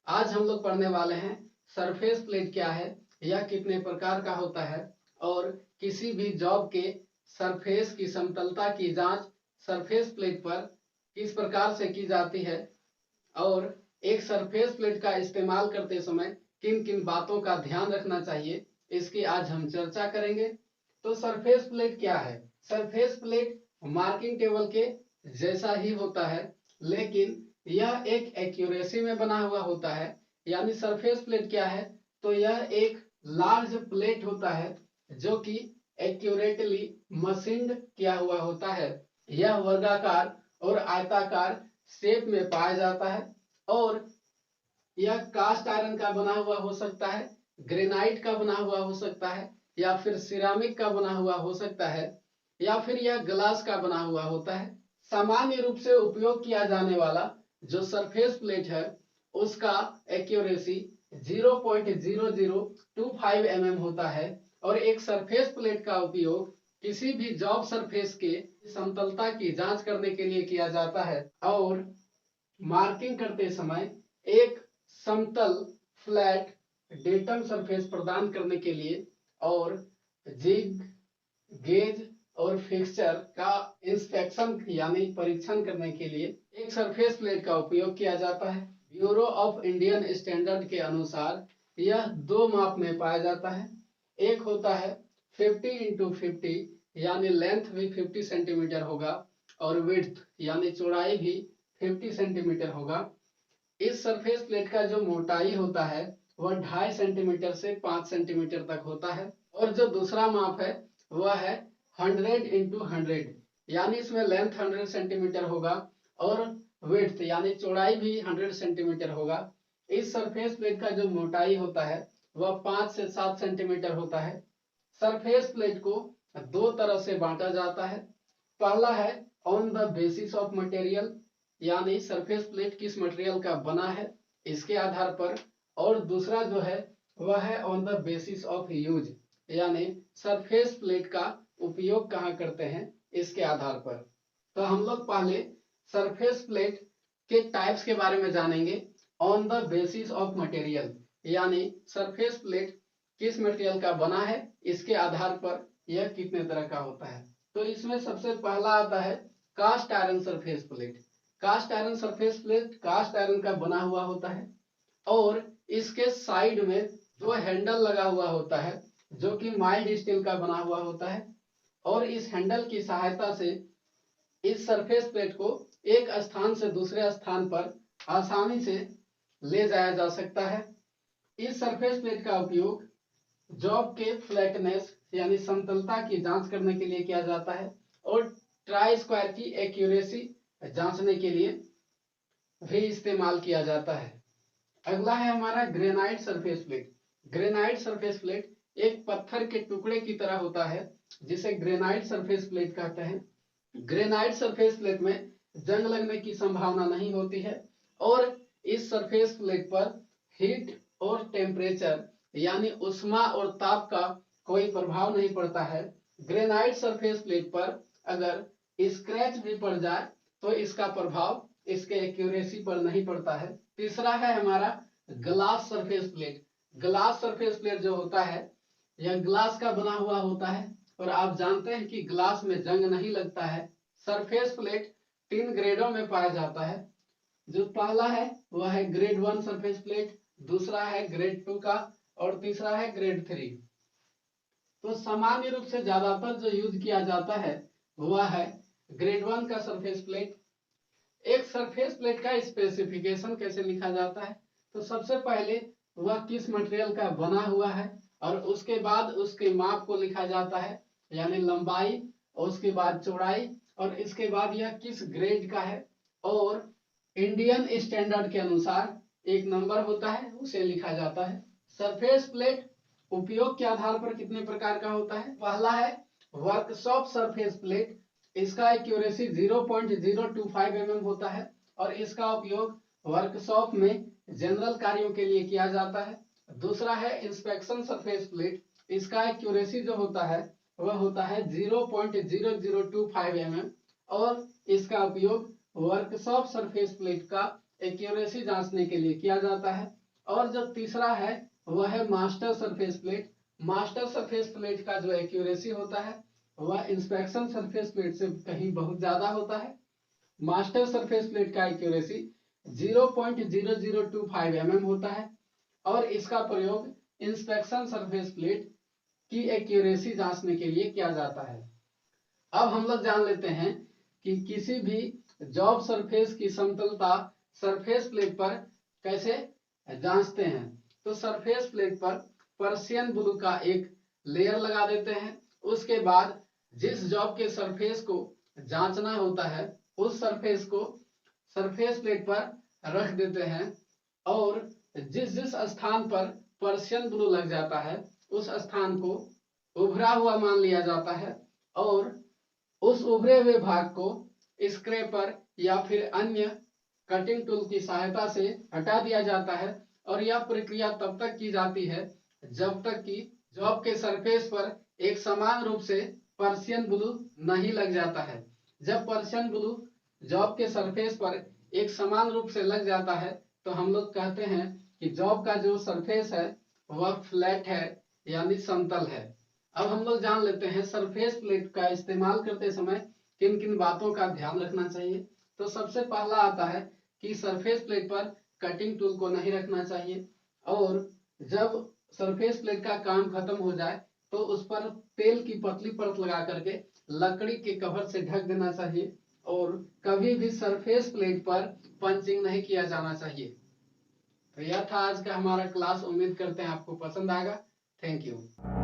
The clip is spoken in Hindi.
आज हम लोग पढ़ने वाले हैं सरफेस प्लेट क्या है, यह कितने प्रकार का होता है और किसी भी जॉब के सरफेस की समतलता की जांच सरफेस प्लेट पर किस प्रकार से की जाती है और एक सरफेस प्लेट का इस्तेमाल करते समय किन किन बातों का ध्यान रखना चाहिए, इसकी आज हम चर्चा करेंगे। तो सरफेस प्लेट क्या है? सरफेस प्लेट मार्किंग टेबल के जैसा ही होता है, लेकिन यह एक एक्यूरेसी में बना हुआ होता है। यानी सरफेस प्लेट क्या है? तो यह एक लार्ज प्लेट होता है जो कि एक्यूरेटली मशीन्ड किया हुआ होता है। यह वर्गाकार और आयताकार शेप में पाया जाता है और यह कास्ट आयरन का बना हुआ हो सकता है, ग्रेनाइट का बना हुआ हो सकता है, या फिर सिरामिक का बना हुआ हो सकता है, या फिर यह ग्लास का बना हुआ होता है। सामान्य रूप से उपयोग किया जाने वाला जो सरफेस प्लेट है उसका एक्यूरेसी 0.0025 mm होता है और एक सरफेस प्लेट का उपयोग किसी भी जॉब सरफेस के समतलता की जांच करने के लिए किया जाता है और मार्किंग करते समय एक समतल फ्लैट डेटम सरफेस प्रदान करने के लिए और जिग, गेज और फिक्सचर का इंस्पेक्शन यानी परीक्षण करने के लिए एक सरफेस प्लेट का उपयोग किया जाता है। ब्यूरो ऑफ इंडियन स्टैंडर्ड के अनुसार यह दो माप में पाया जाता है। एक होता है 50x50 यानी लेंथ भी 50 सेंटीमीटर होगा और विड्थ यानी चौड़ाई भी 50 सेंटीमीटर होगा। इस सरफेस प्लेट का जो मोटाई होता है वह 2.5 सेंटीमीटर से 5 सेंटीमीटर तक होता है और जो दूसरा माप है वह है 100x100 यानी इसमें लेंथ 100 सेंटीमीटर होगा और विड्थ यानी चौड़ाई भी 100 सेंटीमीटर होगा। इस सरफेस प्लेट का जो मोटाई होता है वह 5 से 7 सेंटीमीटर होता है। सरफेस प्लेट को दो तरह से बांटा जाता है। पहला है on the basis of material यानी सरफेस प्लेट किस मटेरियल का बना है इसके आधार पर, और दूसरा जो है वह है on the basis of use यानी सरफेस प्लेट का उपयोग कहाँ करते हैं इसके आधार पर। तो हम लोग पहले सरफेस प्लेट के टाइप्स के बारे में जानेंगे। On the basis of material यानी सरफेस प्लेट किस मटेरियल का बना है इसके आधार पर यह कितने तरह का होता है। तो इसमें सबसे पहला आता है cast iron surface plate. Cast iron surface plate cast iron का बना हुआ होता है और इसके साइड में दो हैंडल लगा हुआ होता है जो कि माइल्ड स्टील का बना हुआ होता है और इस हैंडल की सहायता से इस सरफेस प्लेट को एक स्थान से दूसरे स्थान पर आसानी से ले जाया जा सकता है। इस सरफेस प्लेट का उपयोग जॉब के फ्लैटनेस यानी समतलता की जांच करने के लिए किया जाता है और ट्राई स्क्वायर की एक्यूरेसी जांचने के लिए भी इस्तेमाल किया जाता है। अगला है हमारा granite surface plate. Granite surface plate एक पत्थर के टुकड़े की तरह होता है जिसे ग्रेनाइट सरफेस प्लेट कहते हैं। ग्रेनाइट सरफेस प्लेट में जंग लगने की संभावना नहीं होती है और इस सरफेस प्लेट पर हीट और टेम्परेचर यानी उष्मा और ताप का कोई प्रभाव नहीं पड़ता है। ग्रेनाइट सरफेस प्लेट पर अगर स्क्रैच भी पड़ जाए तो इसका प्रभाव इसके एक्यूरेसी पर नहीं पड़ता है। तीसरा है हमारा glass surface plate. Glass surface plate जो होता है यह ग्लास का बना हुआ होता है और आप जानते हैं कि ग्लास में जंग नहीं लगता है। सरफेस प्लेट 3 ग्रेडों में पाया जाता है। जो पहला है वह है ग्रेड 1 सरफेस प्लेट, दूसरा है ग्रेड 2 का और तीसरा है ग्रेड 3। तो सामान्य रूप से ज्यादातर जो यूज किया जाता है वह है ग्रेड 1 का सरफेस प्लेट। एक सरफेस प्लेट का स्पेसिफिकेशन कैसे लिखा जाता है? तो सबसे पहले वह किस मटेरियल का बना हुआ है और उसके बाद उसके माप को लिखा जाता है यानी लंबाई और उसके बाद चौड़ाई और इसके बाद यह किस ग्रेड का है और इंडियन स्टैंडर्ड के अनुसार एक नंबर होता है उसे लिखा जाता है। सरफेस प्लेट उपयोग के आधार पर कितने प्रकार का होता है? पहला है वर्कशॉप सरफेस प्लेट। इसका एक्यूरेसी 0.025 mm होता है और इसका उपयोग वर्कशॉप में जनरल कार्यों के लिए किया जाता है। दूसरा है इंस्पेक्शन सरफेस प्लेट। इसका एक्यूरेसी जो होता है वह होता है 0.0025 mm और इसका उपयोग वर्कशॉप सरफेस प्लेट का एक्यूरेसी जांचने के लिए किया जाता है। और जो तीसरा है वह है master surface plate. Master surface plate का जो एक्यूरेसी होता है वह इंस्पेक्शन सरफेस प्लेट से कहीं बहुत ज्यादा होता है। मास्टर सरफेस प्लेट का एक्यूरेसी 0.0025 mm होता है और इसका प्रयोग इंस्पेक्शन सरफेस प्लेट की एक्यूरेसी जांचने के लिए किया जाता है। अब हम लोग जान लेते हैं कि किसी भी जॉब सरफेस की समतलता सरफेस प्लेट पर कैसे जांचते हैं। तो सरफेस प्लेट पर पर्शियन ब्लू का एक लेयर लगा देते हैं। उसके बाद जिस जॉब के सरफेस को जांचना होता है उस सरफेस को सरफेस प्लेट पर रख देते हैं और जिस जिस स्थान पर पर्शियन ब्लू लग जाता है उस स्थान को उभरा हुआ मान लिया जाता है और उस उभरे हुए भाग को स्क्रैपर या फिर अन्य कटिंग टूल की सहायता से हटा दिया जाता है। और यह प्रक्रिया तब तक की जाती है जब तक कि जॉब के सरफेस पर एक समान रूप से पर्शियन ब्लू नहीं लग जाता है। जब पर्शियन ब्लू जॉब के सरफेस पर एक समान रूप से लग जाता है तो हम लोग कहते हैं कि जॉब का जो सरफेस है वह फ्लैट है यानी समतल है। अब हम लोग जान लेते हैं सरफेस प्लेट का इस्तेमाल करते समय किन किन बातों का ध्यान रखना चाहिए। तो सबसे पहला आता है कि सरफेस प्लेट पर कटिंग टूल को नहीं रखना चाहिए और जब सरफेस प्लेट का काम खत्म हो जाए तो उस पर तेल की पतली परत लगा करके लकड़ी के कवर से ढक देना चाहिए और कभी भी सरफेस प्लेट पर पंचिंग नहीं किया जाना चाहिए। तो यह था आज का हमारा क्लास। उम्मीद करते हैं आपको पसंद आएगा। Thank you.